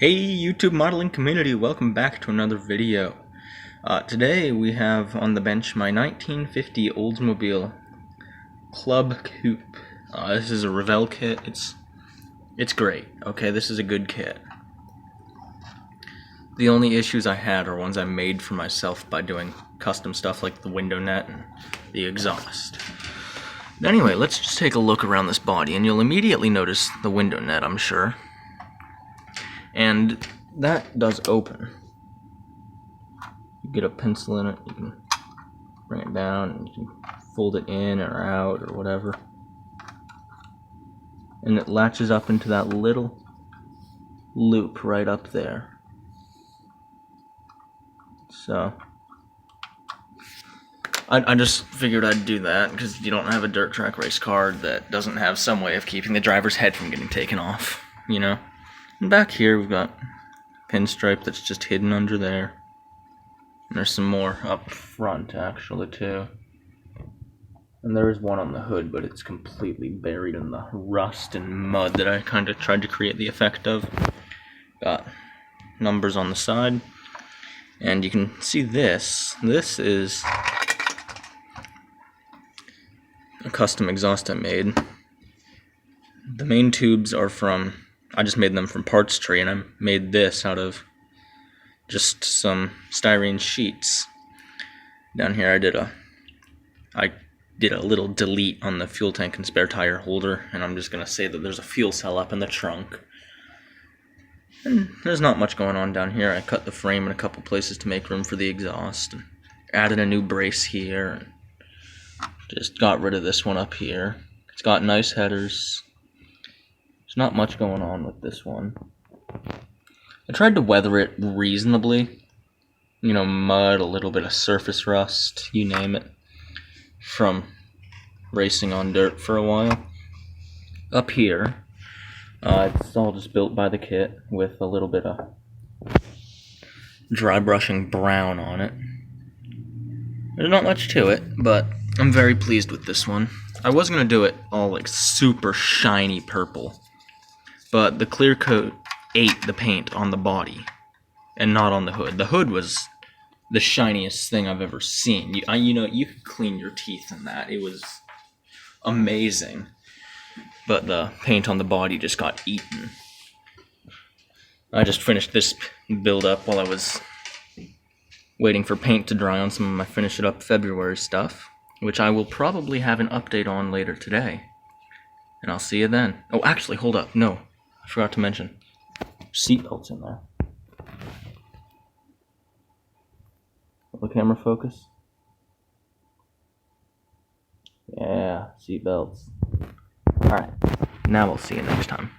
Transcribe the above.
Hey YouTube modeling community, welcome back to another video. Today we have on the bench my 1950 Oldsmobile Club Coupe. This is a Revell kit. It's great. Okay, this is a good kit. The only issues I had are ones I made for myself by doing custom stuff like the window net and the exhaust. Anyway, let's just take a look around this body and you'll immediately notice the window net, I'm sure. And that does open. You get a pencil in it, you can bring it down, and you can fold it in or out or whatever. And it latches up into that little loop right up there. So, I just figured I'd do that because you don't have a dirt track race car that doesn't have some way of keeping the driver's head from getting taken off, you know? And back here we've got pinstripe that's just hidden under there. And there's some more up front actually too. And there is one on the hood, but it's completely buried in the rust and mud that I kind of tried to create the effect of. Got numbers on the side. And you can see this. This is a custom exhaust I made. The main tubes are from, I just made them from parts tree, and I made this out of just some styrene sheets. Down here I did a little delete on the fuel tank and spare tire holder, and I'm just gonna say that there's a fuel cell up in the trunk. And there's not much going on down here. I cut the frame in a couple places to make room for the exhaust, and added a new brace here, and just got rid of this one up here. It's got nice headers. There's not much going on with this one. I tried to weather it reasonably. You know, mud, a little bit of surface rust, you name it, from racing on dirt for a while. Up here, it's all just built by the kit with a little bit of dry brushing brown on it. There's not much to it, but I'm very pleased with this one. I was going to do it all like super shiny purple, but the clear coat ate the paint on the body and not on the hood. The hood was the shiniest thing I've ever seen. You could clean your teeth in that. It was amazing. But the paint on the body just got eaten. I just finished this build up while I was waiting for paint to dry on some of my Finish It Up February stuff, which I will probably have an update on later today. And I'll see you then. Oh, actually, hold up. No, I forgot to mention. Seatbelts in there. Will the camera focus? Yeah, seatbelts. Alright, now we'll see you next time.